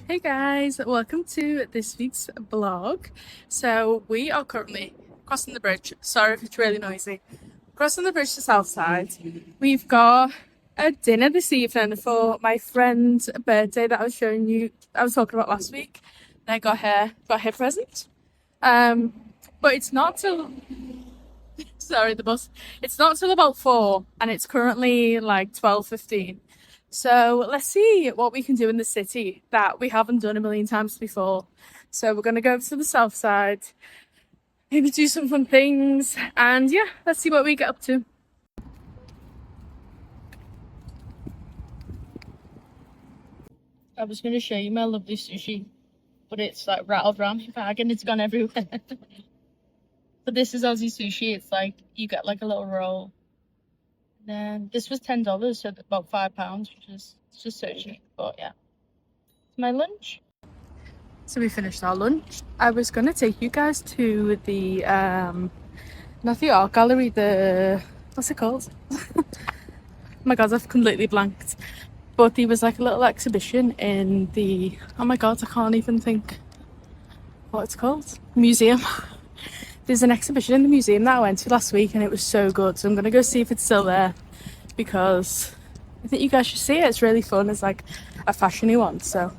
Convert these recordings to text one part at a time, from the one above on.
Hey guys, welcome to this week's vlog. So we are currently crossing the bridge. Sorry if it's really noisy. Crossing the bridge to Southside. We've got a dinner this evening for my friend's birthday that I was talking about last week. And I got her present. But it's not till sorry, the bus. It's not till about 4 and it's currently like 12:15. So let's see what we can do in the city that we haven't done a million times before. So we're going to go to the south side, maybe do some fun things, and yeah, let's see what we get up to. I was going to show you my lovely sushi, but it's like rattled around my bag and it's gone everywhere. But this is Aussie sushi. It's like you get like a little roll. Then this was $10, so about £5, which is just so cheap. But yeah, it's my lunch. So we finished our lunch. I was gonna take you guys to the not the art gallery, the what's it called? Oh my god, I've completely blanked. But there was like a little exhibition in the, oh my god, I can't even think what it's called. Museum. There's an exhibition in the museum that I went to last week and it was so good. So I'm going to go see if it's still there because I think you guys should see it. It's really fun. It's like a fashiony one. So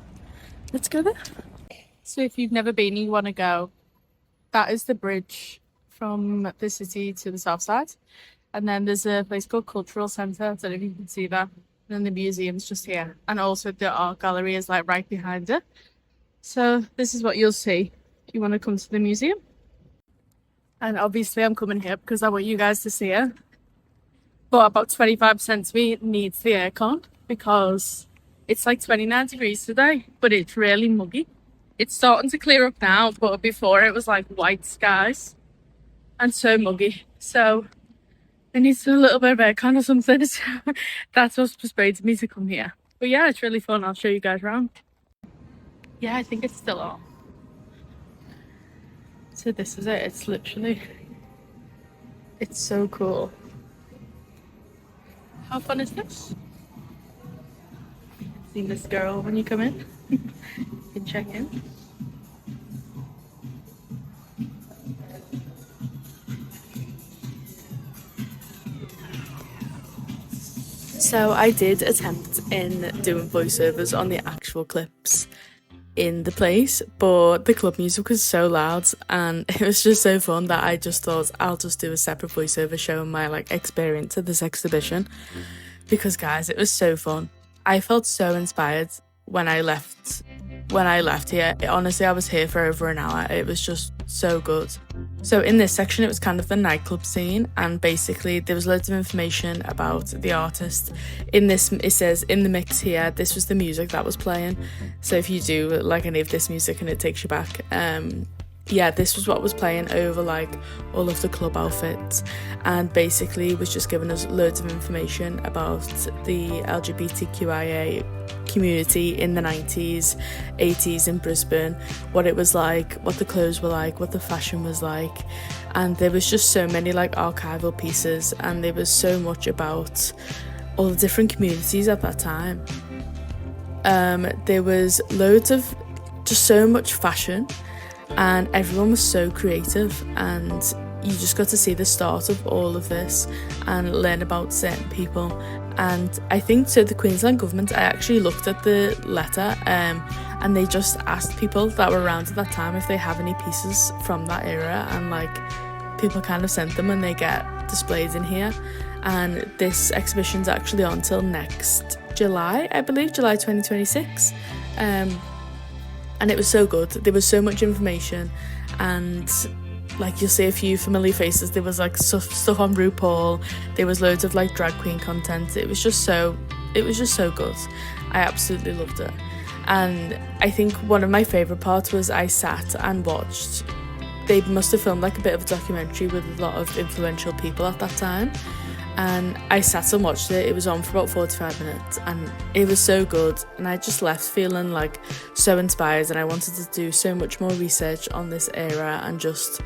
let's go there. So if you've never been and you want to go, that is the bridge from the city to the south side. And then there's a place called Cultural Centre. I don't know if you can see that. And then the museum's just here. And also the art gallery is like right behind it. So this is what you'll see if you want to come to the museum. And obviously I'm coming here because I want you guys to see it. But about 25% of me needs the aircon because it's like 29 degrees today, but it's really muggy. It's starting to clear up now, but before it was like white skies and so muggy. So I need a little bit of aircon or something. So that's what's persuaded me to come here. But yeah, it's really fun. I'll show you guys around. Yeah, I think it's still on. So this is it. It's literally, it's so cool. How fun is this? See this girl when you come in? You can check in. So I did attempt in doing voiceovers on the actual clips in the place, but the club music was so loud and it was just so fun that I just thought I'll just do a separate voiceover showing my like experience at this exhibition because guys, it was so fun. I felt so inspired when I left here. Honestly, I was here for over an hour. It was just so good. So in this section, it was kind of the nightclub scene, and basically there was loads of information about the artist. In this, it says in the mix here, this was the music that was playing. So if you do like any of this music and it takes you back, yeah, this was what was playing over like all of the club outfits, and basically was just giving us loads of information about the LGBTQIA community in the 90s, 80s in Brisbane, what it was like, what the clothes were like, what the fashion was like. And there was just so many like archival pieces, and there was so much about all the different communities at that time. There was loads of just so much fashion, and everyone was so creative, and you just got to see the start of all of this and learn about certain people. And I think so the Queensland government, I actually looked at the letter and they just asked people that were around at that time if they have any pieces from that era, and like people kind of sent them and they get displayed in here. And this exhibition's actually on till next July, I believe, July 2026. And it was so good. There was so much information, and like you'll see a few familiar faces. There was like stuff on RuPaul. There was loads of like drag queen content. It was just so good. I absolutely loved it. And I think one of my favourite parts was I sat and watched. They must have filmed like a bit of a documentary with a lot of influential people at that time. And I sat and watched it. It was on for about 45 minutes and it was so good, and I just left feeling like so inspired, and I wanted to do so much more research on this era and just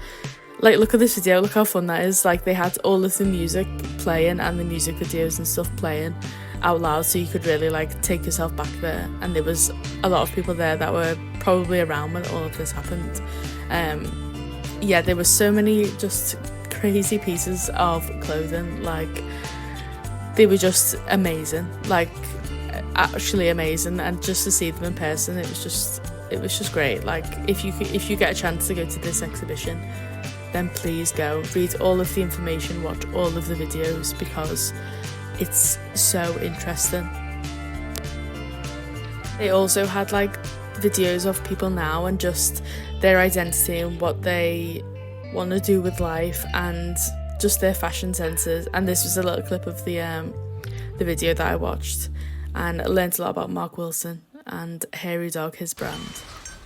like look at this video, look how fun that is. Like they had all of the music playing and the music videos and stuff playing, out loud, so you could really like take yourself back there. And there was a lot of people there that were probably around when all of this happened. Yeah, there were so many just crazy pieces of clothing, like they were just amazing, like actually amazing, and just to see them in person, it was just great. Like if you get a chance to go to this exhibition, then please go, read all of the information, watch all of the videos, because it's so interesting. They also had like videos of people now and just their identity and what they want to do with life and just their fashion senses. And this was a little clip of the video that I watched, and I learned a lot about Mark Wilson and Hairy Dog, his brand.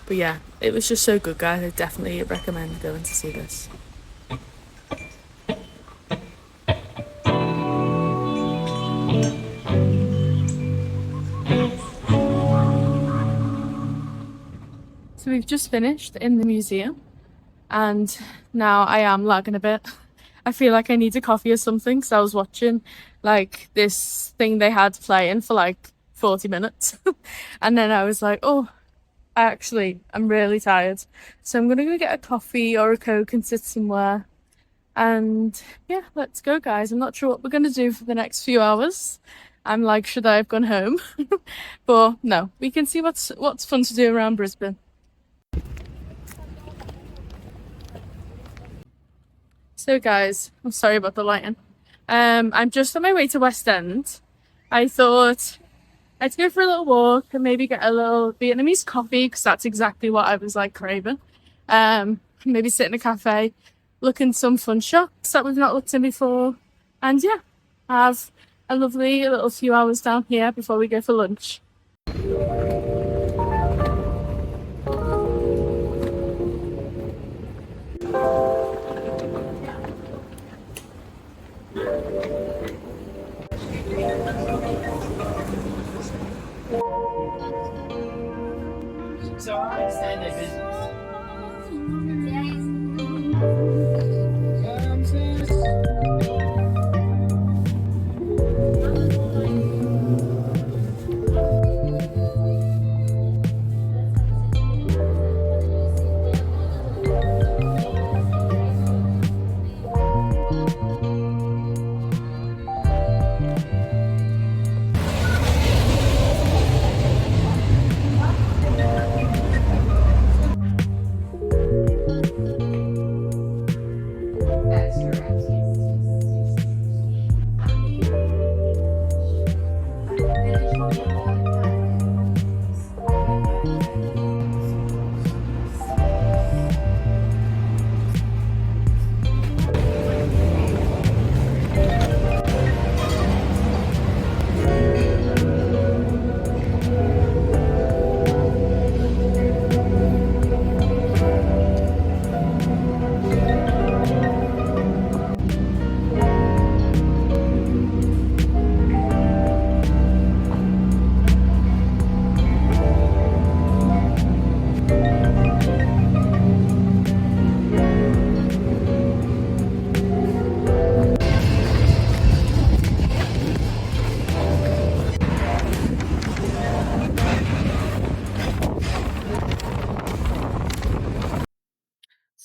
But yeah, it was just so good, guys. I definitely recommend going to see this. So we've just finished in the museum, and now I am lagging a bit. I feel like I need a coffee or something, because I was watching like this thing they had playing for like 40 minutes and then I was like, oh, I'm really tired, so I'm gonna go get a coffee or a Coke and sit somewhere. And yeah, let's go, guys. I'm not sure what we're gonna do for the next few hours. I'm like, should I have gone home? But no, we can see what's fun to do around Brisbane. So guys, I'm sorry about the lighting. I'm just on my way to West End. I thought I'd go for a little walk and maybe get a little Vietnamese coffee, because that's exactly what I was like craving. Maybe sit in a cafe, look in some fun shops that we've not looked in before, and yeah, have a lovely little few hours down here before we go for lunch. So I understand their business.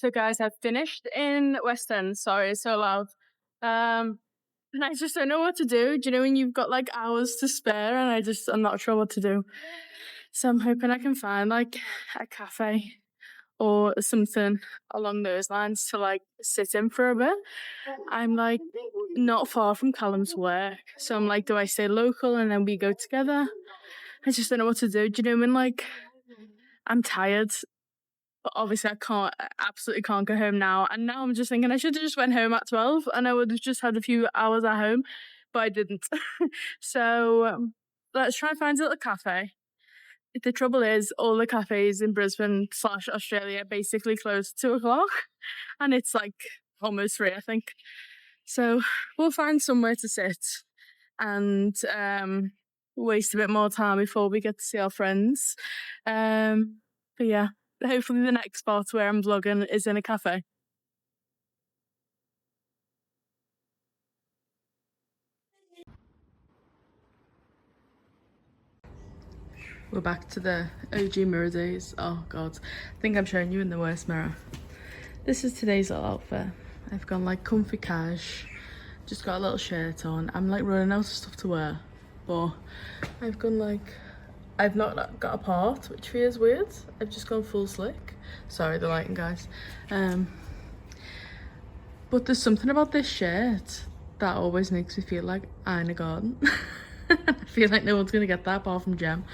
So guys, I've finished in West End. Sorry, it's so loud. And I just don't know what to do. Do you know when you've got like hours to spare and I'm not sure what to do. So I'm hoping I can find like a cafe or something along those lines to like sit in for a bit. I'm like not far from Callum's work. So I'm like, do I stay local and then we go together? I just don't know what to do. Do you know when like I'm tired, but obviously I absolutely can't go home now. And now I'm just thinking I should have just went home at 12 and I would have just had a few hours at home, but I didn't. So let's try and find a little cafe. The trouble is all the cafes in Brisbane / Australia basically close at 2 o'clock and it's like almost 3, I think. So we'll find somewhere to sit and waste a bit more time before we get to see our friends. But yeah, hopefully the next spot where I'm vlogging is in a cafe. We're back to the OG mirror days. Oh god, I think I'm showing you in the worst mirror. This is today's little outfit. I've gone like comfy cash, just got a little shirt on. I'm like running out of stuff to wear, but I've gone like, I've not got a part, which feels weird. I've just gone full slick. Sorry, the lighting, guys. But there's something about this shirt that always makes me feel like I'm in a garden. I feel like no one's gonna get that apart from Jem.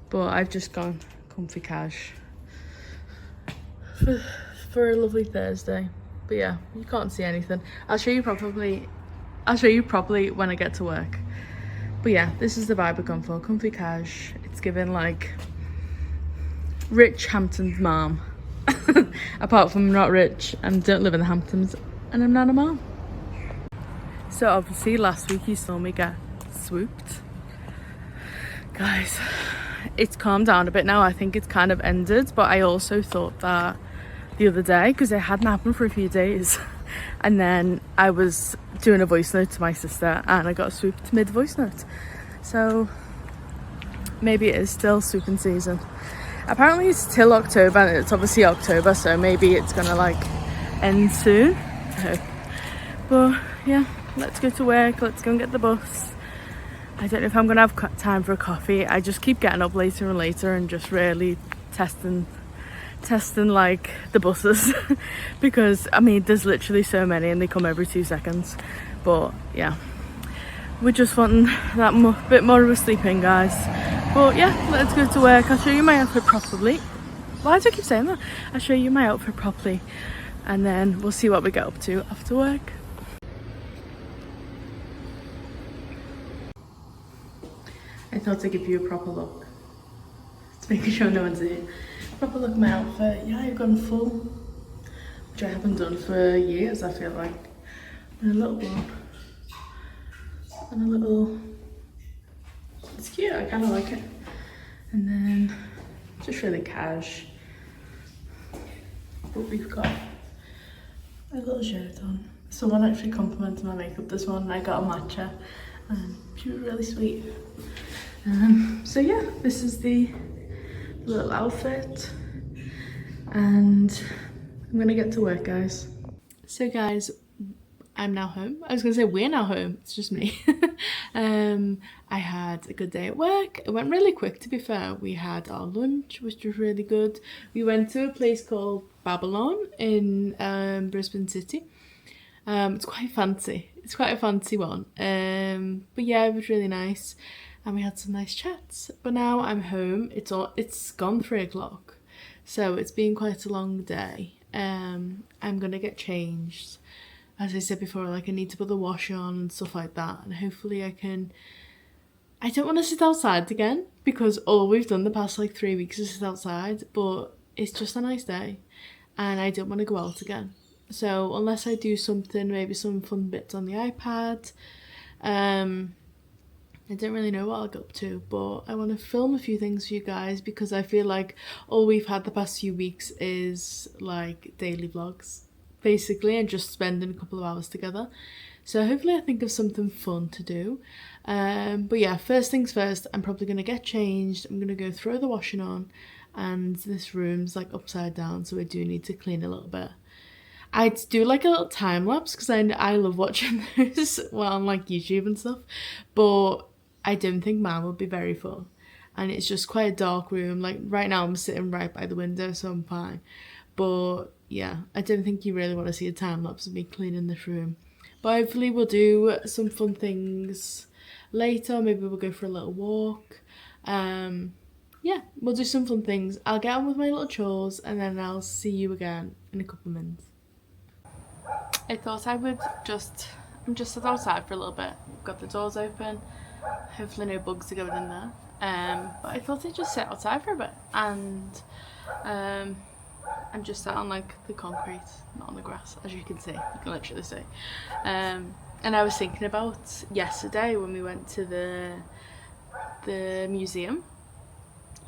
But I've just gone comfy cash for a lovely Thursday. But yeah, you can't see anything. I'll show you properly when I get to work. But yeah, this is the vibe I've gone for. Comfy cash. It's given like rich Hamptons mom. Apart from I'm not rich and don't live in the Hamptons and I'm not a mom. So obviously last week you saw me get swooped. Guys, it's calmed down a bit now. I think it's kind of ended, but I also thought that the other day, because it hadn't happened for a few days, and then I was doing a voice note to my sister and I got swooped mid voice note. So maybe it is still swooping season. Apparently it's till October, and it's obviously October, so maybe it's gonna like end soon, I hope. But yeah, let's go to work, let's go and get the bus. I don't know if I'm gonna have time for a coffee. I just keep getting up later and later and just really testing like the buses because I mean there's literally so many and they come every 2 seconds. But yeah, we're just wanting that bit more of a sleep in, guys. But yeah, let's go to work. I'll show you my outfit properly. Why do I keep saying that? I'll show you my outfit properly and then we'll see what we get up to after work. I thought I'd give you a proper look. Let's make sure no one's here. Proper look at my outfit. Yeah, I've gone full, which I haven't done for years, I feel like. And a little one. And a little... It's cute, I kind of like it. And then just really cash. But we've got a little shirt on. Someone actually complimented my makeup this one. I got a matcha and she was really sweet. So yeah, this is the little outfit and I'm gonna get to work, guys. So guys, I'm now home. I was gonna say we're now home, it's just me. I had a good day at work. It went really quick, to be fair. We had our lunch, which was really good. We went to a place called Babylon in Brisbane City. It's quite fancy. It's quite a fancy one. But yeah, it was really nice. And we had some nice chats. But now I'm home. It's gone 3 o'clock. So it's been quite a long day. I'm gonna get changed. As I said before, like I need to put the wash on and stuff like that. And hopefully I don't want to sit outside again because all we've done the past like 3 weeks is sit outside. But it's just a nice day. And I don't want to go out again. So unless I do something, maybe some fun bits on the iPad, I don't really know what I'll get up to, but I want to film a few things for you guys because I feel like all we've had the past few weeks is like daily vlogs, basically, and just spending a couple of hours together. So hopefully I think of something fun to do. But yeah, first things first, I'm probably going to get changed. I'm going to go throw the washing on, and this room's like upside down, so I do need to clean a little bit. I'd do like a little time lapse because I love watching those on like YouTube and stuff, but I don't think mine would be very fun. And it's just quite a dark room. Like right now I'm sitting right by the window, so I'm fine. But yeah, I don't think you really want to see a time lapse of me cleaning this room. But hopefully we'll do some fun things later. Maybe we'll go for a little walk. Yeah, we'll do some fun things. I'll get on with my little chores and then I'll see you again in a couple of minutes. I thought I would just sit outside for a little bit. Got the doors open. Hopefully no bugs are going in there. But I thought I'd just sit outside for a bit, and I'm just sat on like the concrete, not on the grass, as you can see. You can literally see. And I was thinking about yesterday when we went to the museum,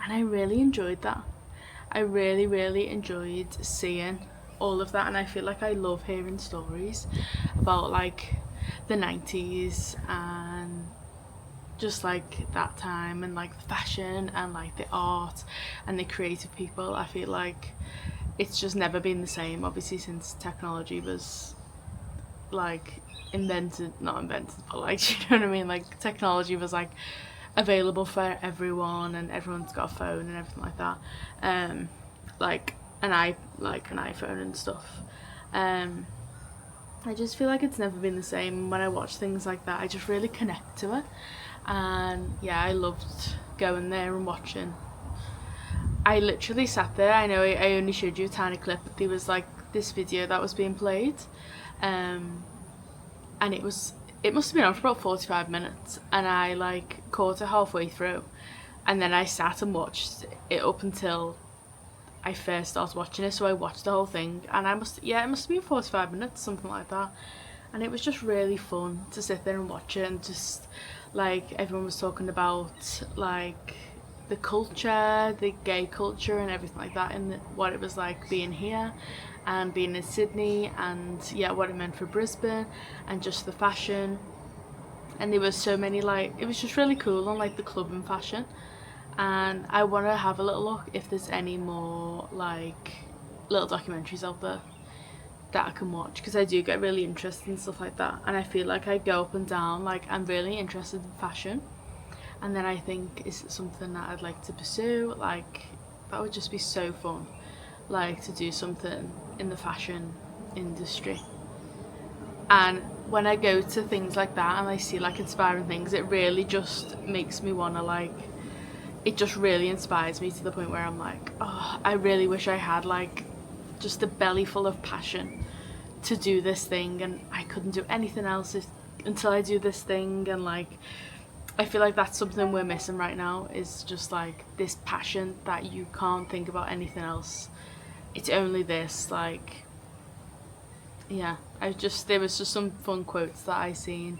and I really enjoyed that. I really enjoyed seeing all of that, and I feel like I love hearing stories about like the 90s and just like that time, and like the fashion and like the art and the creative people. I feel like it's just never been the same, obviously, since technology was like not invented, but like, you know what I mean, like technology was like available for everyone, and everyone's got a phone and everything like that, like an iPhone and stuff. I just feel like it's never been the same. When I watch things like that, I just really connect to it, and yeah, I loved going there and watching. I literally sat there. I know I only showed you a tiny clip, but there was like this video that was being played, and it must have been on for about 45 minutes, and I like caught it halfway through, and then I sat and watched it up until I first started watching it. So I watched the whole thing, and it must have been 45 minutes, something like that, and it was just really fun to sit there and watch it, and just like everyone was talking about like the culture, the gay culture and everything like that, and what it was like being here and being in Sydney, and yeah, what it meant for Brisbane, and just the fashion. And there was so many, like, it was just really cool on like the club and fashion. And I want to have a little look if there's any more like little documentaries out there that I can watch, because I do get really interested in stuff like that, and I feel like I go up and down. Like, I'm really interested in fashion, and then I think, is it something that I'd like to pursue? Like, that would just be so fun, like to do something in the fashion industry. And when I go to things like that and I see like inspiring things, it really just makes me want to like, it just really inspires me to the point where I'm like, oh, I really wish I had like just a belly full of passion to do this thing, and I couldn't do anything else until I do this thing. And like, I feel like that's something we're missing right now, is just like this passion that you can't think about anything else. It's only this, like, yeah. There was just some fun quotes that I seen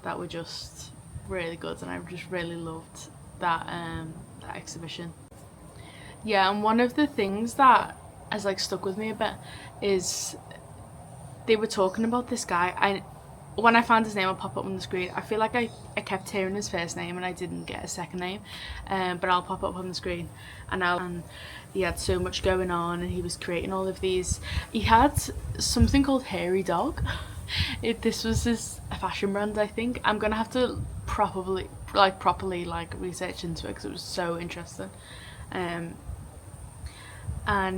that were just really good, and I just really loved that that exhibition. Yeah, and one of the things that has like stuck with me a bit is they were talking about this guy. When I found his name, I'll pop up on the screen. I feel like I kept hearing his first name and I didn't get a second name, but I'll pop up on the screen. And he had so much going on, and he was creating all of these. He had something called Hairy Dog. This was his fashion brand, I think. I'm gonna have to properly research into it, because it was so interesting. And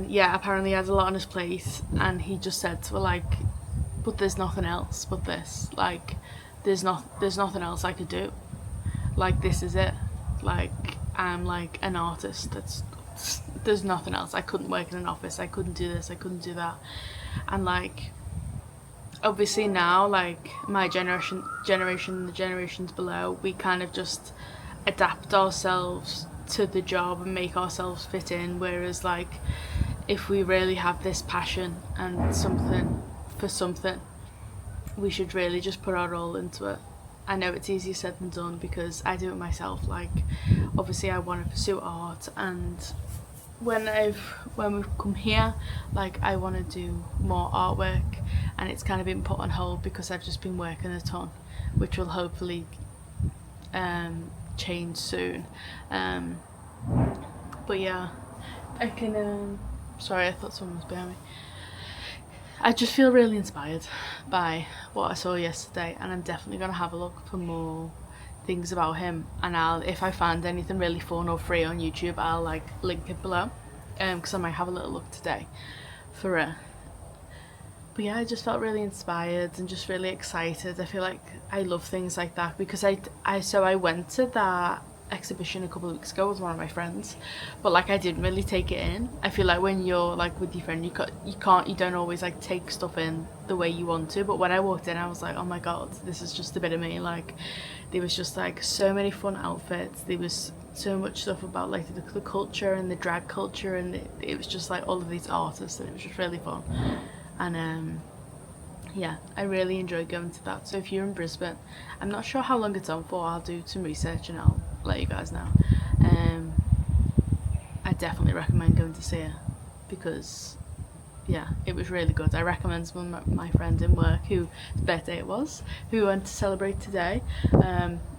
yeah, apparently he had a lot on his plate, and he just said to her like, but there's nothing else but this. Like, there's nothing else I could do. Like, this is it. Like, I'm like an artist. There's nothing else. I couldn't work in an office. I couldn't do this. I couldn't do that. And like, obviously now, like my generation, the generations below, we kind of just adapt ourselves to the job and make ourselves fit in. Whereas like, if we really have this passion and something, we should really just put our all into it. I know it's easier said than done, because I do it myself. Like, obviously I want to pursue art, and when we've come here, like, I want to do more artwork, and it's kind of been put on hold because I've just been working a ton, which will hopefully change soon. But yeah, I can sorry, I thought someone was behind me. I just feel really inspired by what I saw yesterday, and I'm definitely going to have a look for more things about him, and if I find anything really fun or free on YouTube, I'll like link it below, because I might have a little look today for it. But yeah, I just felt really inspired and just really excited. I feel like I love things like that, because I went to that exhibition a couple of weeks ago with one of my friends, but like, I didn't really take it in. I feel like when you're like with your friend, you don't always like take stuff in the way you want to. But when I walked in, I was like, oh my god, this is just a bit of me. Like, there was just like so many fun outfits. There was so much stuff about like the culture and the drag culture, and it was just like all of these artists, and it was just really fun. And yeah, I really enjoyed going to that. So if you're in Brisbane, I'm not sure how long it's on for. I'll do some research and I'll let you guys know. I definitely recommend going to see it, because yeah, it was really good. I recommend my friend in work whose birthday it was, who went to celebrate today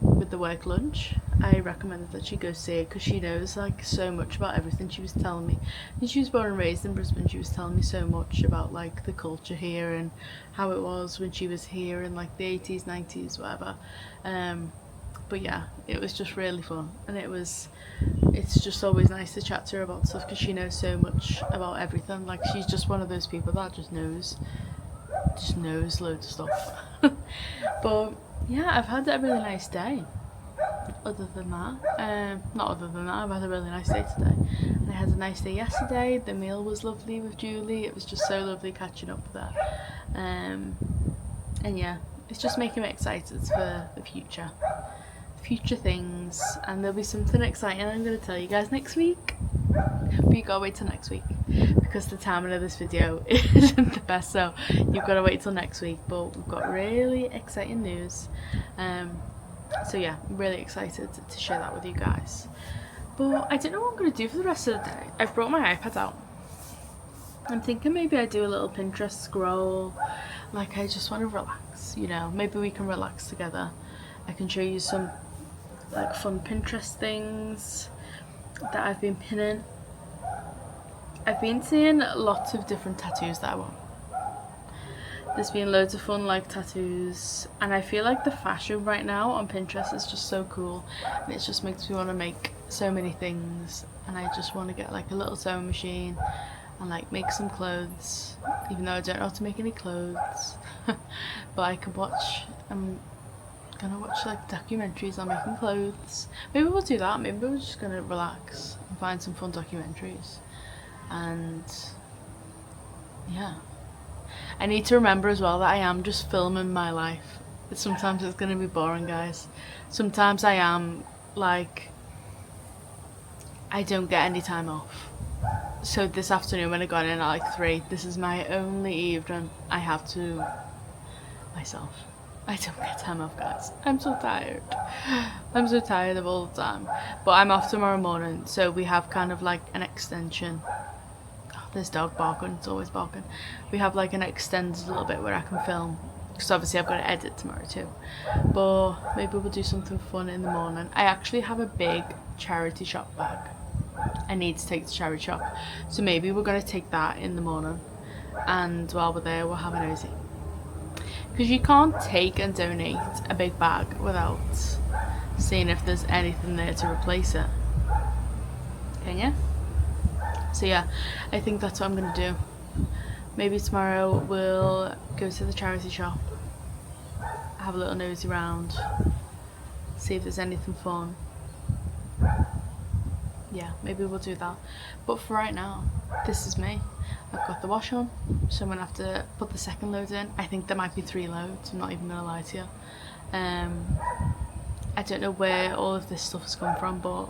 with the work lunch. I recommended that she go see it because she knows like so much about everything. She was telling me, and she was born and raised in Brisbane, she was telling me so much about like the culture here and how it was when she was here in like the 80s, 90s, whatever. But yeah, it was just really fun, and it's just always nice to chat to her about stuff because she knows so much about everything. Like she's just one of those people that just knows loads of stuff. But yeah, I've had a really nice day. Other than that, not other than that, I've had a really nice day today. And I had a nice day yesterday. The meal was lovely with Julie. It was just so lovely catching up with her. And yeah, it's just making me excited for the future things, and there'll be something exciting I'm going to tell you guys next week, but you gotta wait till next week because the timing of this video isn't the best, so you've got to wait till next week. But we've got really exciting news, so yeah, I'm really excited to share that with you guys. But I don't know what I'm going to do for the rest of the day. I've brought my iPad out. I'm thinking maybe I do a little Pinterest scroll, like I just want to relax, you know, maybe we can relax together. I can show you some like fun Pinterest things that I've been pinning. I've been seeing lots of different tattoos that I want. There's been loads of fun like tattoos, and I feel like the fashion right now on Pinterest is just so cool, and it just makes me want to make so many things, and I just want to get like a little sewing machine and like make some clothes, even though I don't know how to make any clothes. But I could watch gonna watch like documentaries on making clothes. Maybe we'll do that. Maybe we're just gonna relax and find some fun documentaries. And yeah, I need to remember as well that I am just filming my life. Sometimes it's gonna be boring, guys. Sometimes I am like, I don't get any time off. So this afternoon when I got in at like 3, this is my only evening I have to myself. I don't get time off, guys. I'm so tired. I'm so tired of all the time. But I'm off tomorrow morning, so we have kind of like an extension. Oh, there's dog barking, it's always barking. We have like an extended little bit where I can film, because obviously I've got to edit tomorrow too. But maybe we'll do something fun in the morning. I actually have a big charity shop bag I need to take to charity shop, so maybe we're going to take that in the morning, and while we're there we'll have a nosy. Because you can't take and donate a big bag without seeing if there's anything there to replace it. Can you? So yeah, I think that's what I'm going to do. Maybe tomorrow we'll go to the charity shop, have a little nosy round, see if there's anything fun. Yeah, maybe we'll do that. But for right now, this is me. I've got the wash on, so I'm gonna have to put the second load in. I think there might be 3 loads, I'm not even gonna lie to you. I don't know where all of this stuff has come from, but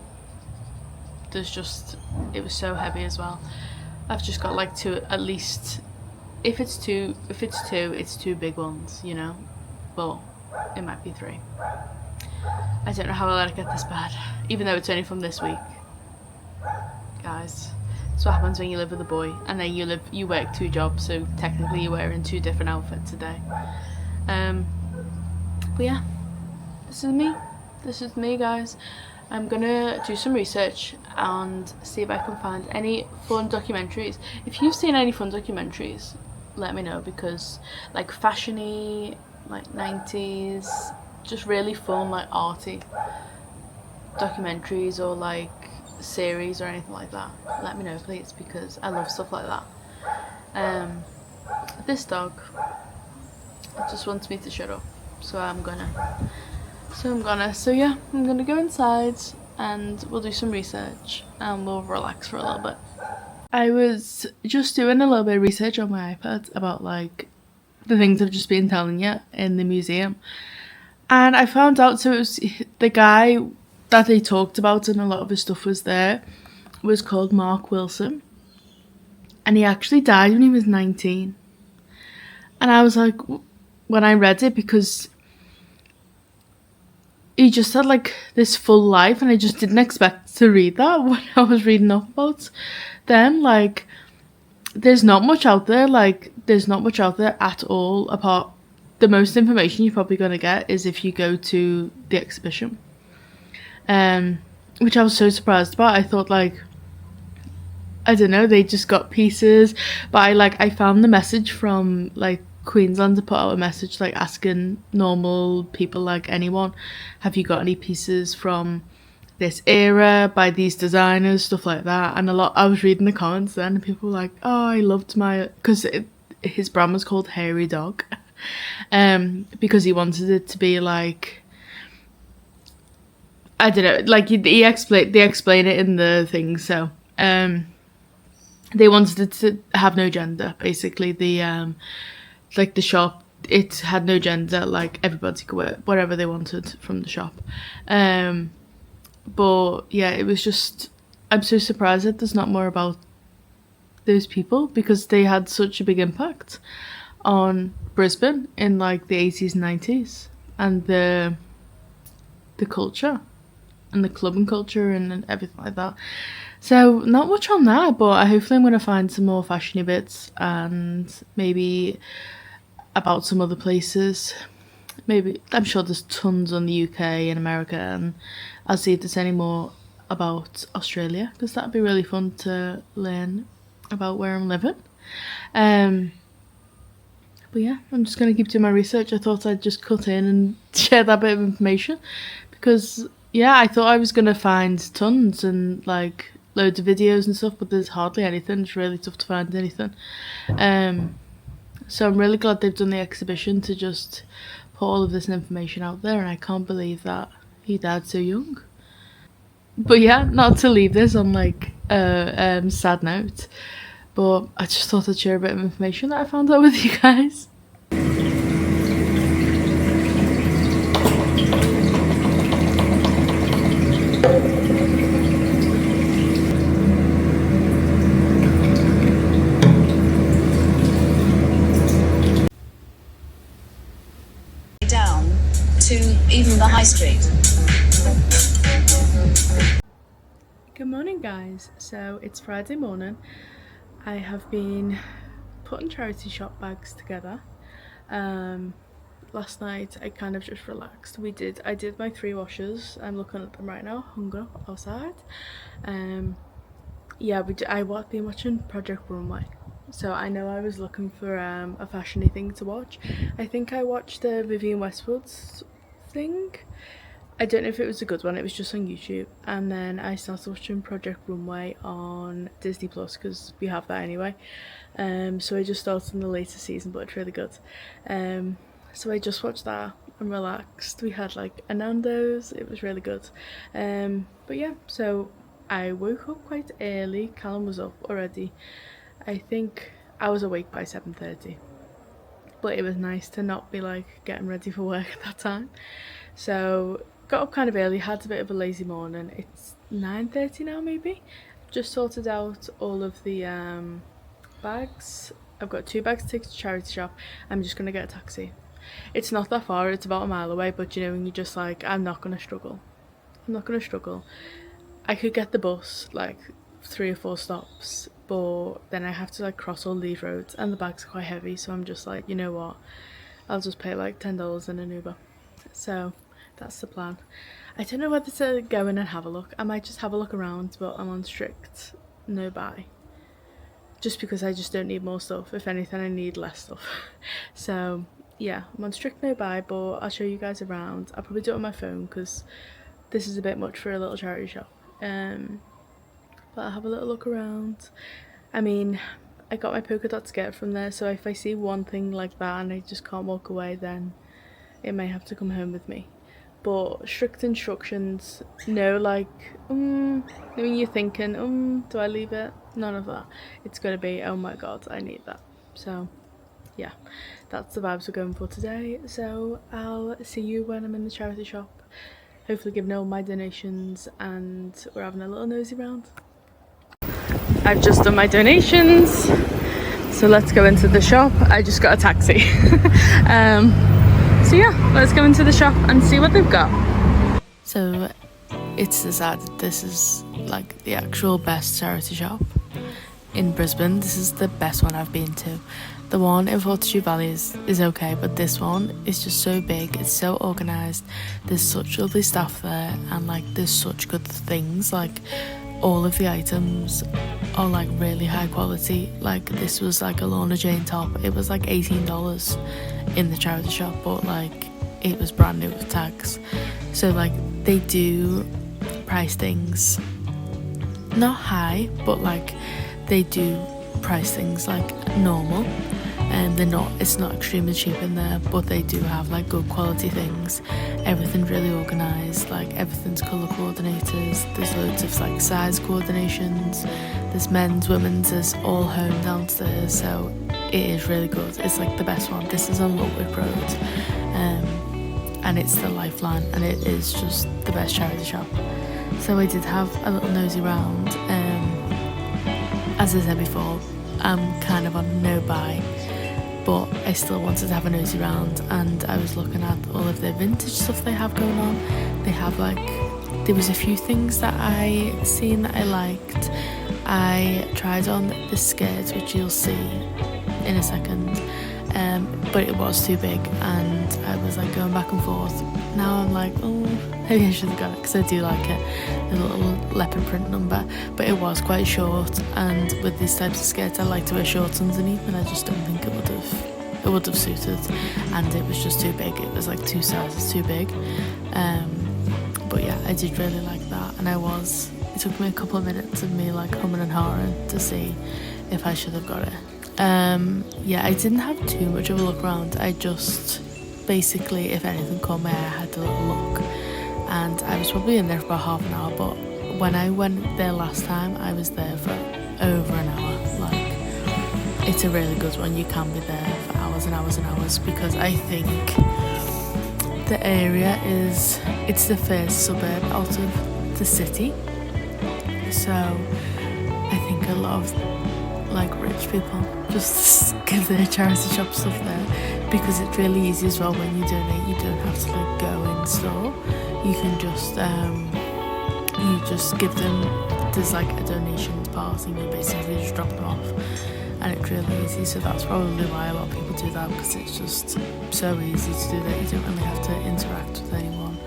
there's just, it was so heavy as well. I've just got like 2, at least, if it's two, it's 2 big ones, you know, but it might be 3. I don't know how I let it get this bad, even though it's only from this week. Guys, that's what happens when you live with a boy, and then you work 2 jobs, so technically you're wearing 2 different outfits a day. But yeah, this is me, guys. I'm gonna do some research and see if I can find any fun documentaries. If you've seen any fun documentaries, let me know, because like fashiony, like 90s, just really fun, like arty documentaries, or like series or anything like that, let me know please, because I love stuff like that. This dog just wants me to shut up, so yeah, I'm gonna go inside and we'll do some research and we'll relax for a little bit. I was just doing a little bit of research on my iPad about like the things I've just been telling you in the museum, and I found out, so it was the guy that they talked about and a lot of his stuff was there, was called Mark Wilson, and he actually died when he was 19. And I was like, when I read it, because he just had like this full life, and I just didn't expect to read that when I was reading up about them. Like, there's not much out there. Like, there's not much out there at all. Apart, the most information you're probably going to get is if you go to the exhibition. Which I was so surprised about. I thought, like, I don't know, they just got pieces. But I found the message from, like, Queensland to put out a message, like, asking normal people, like anyone, have you got any pieces from this era by these designers, stuff like that. And I was reading the comments then, and people were like, oh, I loved my, because his brand was called Hairy Dog, because he wanted it to be like, I don't know, like they explain it in the thing. So they wanted it to have no gender, basically. The like the shop, it had no gender, like everybody could wear whatever they wanted from the shop. But yeah, it was just, I'm so surprised that there's not more about those people, because they had such a big impact on Brisbane in like the 80s and 90s, and the culture and the clubbing culture and everything like that. So not much on that, but hopefully I'm going to find some more fashiony bits, and maybe about some other places. Maybe, I'm sure there's tons on the UK and America, and I'll see if there's any more about Australia, because that'd be really fun to learn about where I'm living. But yeah, I'm just going to keep doing my research. I thought I'd just cut in and share that bit of information, because yeah, I thought I was going to find tons and like loads of videos and stuff, but there's hardly anything. It's really tough to find anything. So I'm really glad they've done the exhibition to just put all of this information out there, and I can't believe that he died so young. But yeah, not to leave this on like a sad note, but I just thought I'd share a bit of information that I found out with you guys. Down to even the high street. Good morning, guys. So it's Friday morning. I have been putting charity shop bags together. Last night I kind of just relaxed. I did my 3 washes. I'm looking at them right now, hung up outside. Yeah, I've been watching Project Runway. So I know I was looking for a fashiony thing to watch. I think I watched the Vivienne Westwood's thing. I don't know if it was a good one, it was just on YouTube. And then I started watching Project Runway on Disney Plus, because we have that anyway. So I just started in the latest season, but it's really good. So I just watched that and relaxed. We had like a Nando's, it was really good. But yeah, so I woke up quite early. Callum was up already. I think I was awake by 7:30, but it was nice to not be like getting ready for work at that time. So got up kind of early, had a bit of a lazy morning. It's 9:30 now maybe. Just sorted out all of the bags. I've got 2 bags to take to charity shop. I'm just gonna get a taxi. It's not that far, it's about a mile away, but you know, when you're just like, I'm not gonna struggle. I could get the bus like 3 or 4 stops, but then I have to like cross all these roads, and the bags are quite heavy, so I'm just like, you know what, I'll just pay like $10 in an Uber. So that's the plan. I don't know whether to go in and have a look. I might just have a look around, but I'm on strict no buy, just because I just don't need more stuff. If anything, I need less stuff. So yeah, I'm on strict no buy, but I'll show you guys around. I'll probably do it on my phone, because this is a bit much for a little charity shop. But I'll have a little look around. I mean, I got my polka dot skirt from there, so if I see one thing like that and I just can't walk away, then it may have to come home with me. But strict instructions, no like, when you're thinking, do I leave it? None of that. It's gonna be, oh my god, I need that. So yeah, that's the vibes we're going for today. So I'll see you when I'm in the charity shop, hopefully giving all my donations, and we're having a little nosy round. I've just done my donations, so let's go into the shop. I just got a taxi. So yeah, let's go into the shop and see what they've got. So it's decided this is like the actual best charity shop in Brisbane. This is the best one I've been to. The one in Fortitude Valley is okay, but this one is just so big, it's so organised, there's such lovely staff there, and like there's such good things, like all of the items are like really high quality. Like this was like a Lorna Jane top, it was like $18 in the charity shop, but like it was brand new with tags. So like they do price things not high, but like they do price things like normal, and it's not extremely cheap in there, but they do have like good quality things. Everything's really organised, like everything's colour coordinated, there's loads of like size coordinations, there's men's, women's, there's all home downstairs, so it is really good. It's like the best one. This is on Ludwig Road, and it's the Lifeline, and it is just the best charity shop. So I did have a little nosy round. As I said before, I'm kind of on no buy, but I still wanted to have a nosy round, and I was looking at all of the vintage stuff they have going on. They have like, there was a few things that I seen that I liked. I tried on the skirt, which you'll see in a second, but it was too big, and I was like going back and forth. Now I'm like, oh, maybe I should have got it, because I do like it, the little leopard print number, but it was quite short, and with these types of skirts I like to wear shorts underneath, and I just don't think it would have suited, and it was just too big. It was like 2 sizes too big, but yeah, I did really like that, and it took me a couple of minutes of me like humming and hawing to see if I should have got it. Yeah, I didn't have too much of a look around. I just basically, if anything caught my eye, I had a little look, and I was probably in there for about half an hour, but when I went there last time I was there for over an hour. Like, it's a really good one. You can be there for hours and hours and hours, because I think the area it's the first suburb out of the city, so I think a lot of like rich people just give their charity shop stuff there, because it's really easy as well. When you donate, you don't have to like go in store, you can just give them, there's like a donations part, and you basically just drop them off, and it's really easy. So that's probably why a lot of people do that, because it's just so easy to do that. You don't really have to interact with anyone.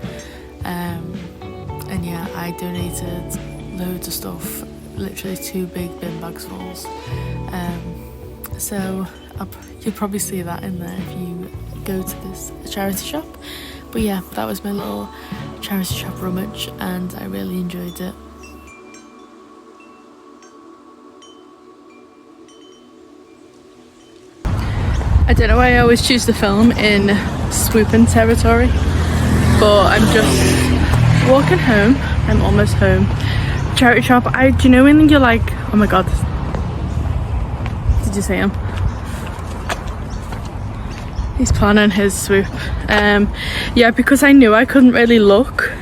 And yeah, I donated loads of stuff, literally 2 big bin bags fulls. So you'll probably see that in there if you go to this charity shop. But yeah, that was my little charity shop rummage, and I really enjoyed it. I don't know why I always choose to film in swooping territory, but I'm just walking home. I'm almost home. Charity shop, do you know when you're like, oh my god, did you see him? He's planning his swoop. Yeah, because I knew I couldn't really look,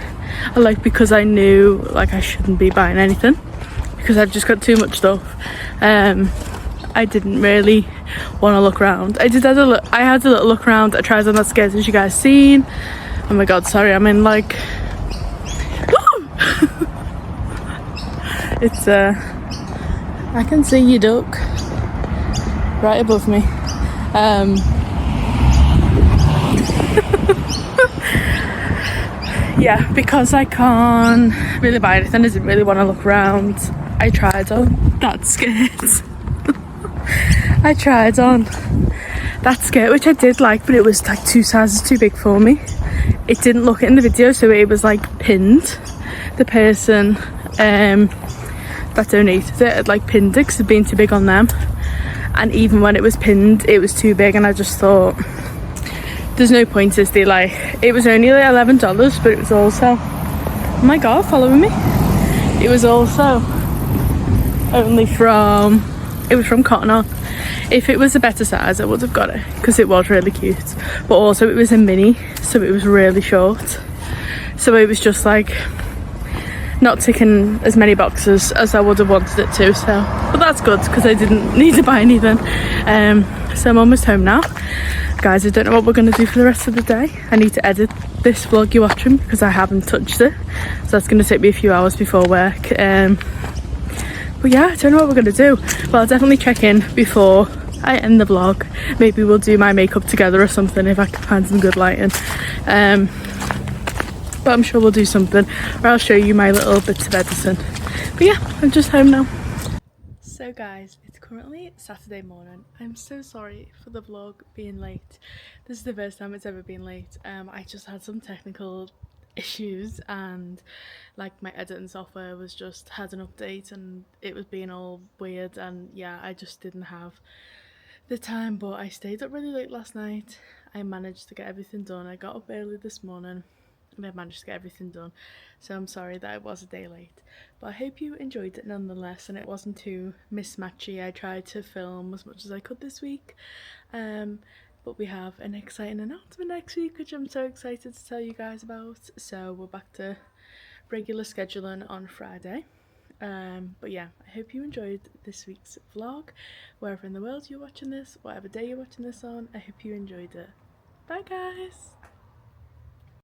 because I knew like I shouldn't be buying anything, because I've just got too much stuff. I didn't really want to look around. I had a little look around. I tried on that skirt, as you guys seen. Oh my god, sorry, I'm in like it's I can see you duck right above me. Yeah, because I can't really buy anything, I didn't really want to look around. I tried on that skirt. I tried on that skirt, which I did like, but it was like 2 sizes too big for me. It didn't look it in the video, so it was like pinned. The person that donated it had like pinned it because it'd been too big on them, and even when it was pinned it was too big, and I just thought there's no point, is there? Like, it was only like $11, but it was also, oh my god, following me, it was also only from Cotton On. If it was a better size I would have got it, because it was really cute, but also it was a mini, so it was really short, so it was just like not ticking as many boxes as I would have wanted it to. So, but that's good, because I didn't need to buy anything. So I'm almost home now, guys. I don't know what we're going to do for the rest of the day. I need to edit this vlog you're watching, because I haven't touched it, so that's going to take me a few hours before work But yeah, I don't know what we're gonna do. Well, I'll definitely check in before I end the vlog. Maybe we'll do my makeup together or something if I can find some good lighting. But I'm sure we'll do something, or I'll show you my little bits of editing. But yeah, I'm just home now. So guys, it's currently Saturday morning. I'm so sorry for the vlog being late. This is the first time it's ever been late. I just had some technical issues, and like my editing software was just had an update and it was being all weird, and yeah, I just didn't have the time. But I stayed up really late last night. I managed to get everything done. I got up early this morning and I managed to get everything done, so I'm sorry that I was a day late, but I hope you enjoyed it nonetheless and it wasn't too mismatchy. I tried to film as much as I could this week, but we have an exciting announcement next week which I'm so excited to tell you guys about. So we're back to regular scheduling on Friday. But yeah, I hope you enjoyed this week's vlog. Wherever in the world you're watching this, whatever day you're watching this on, I hope you enjoyed it. Bye guys!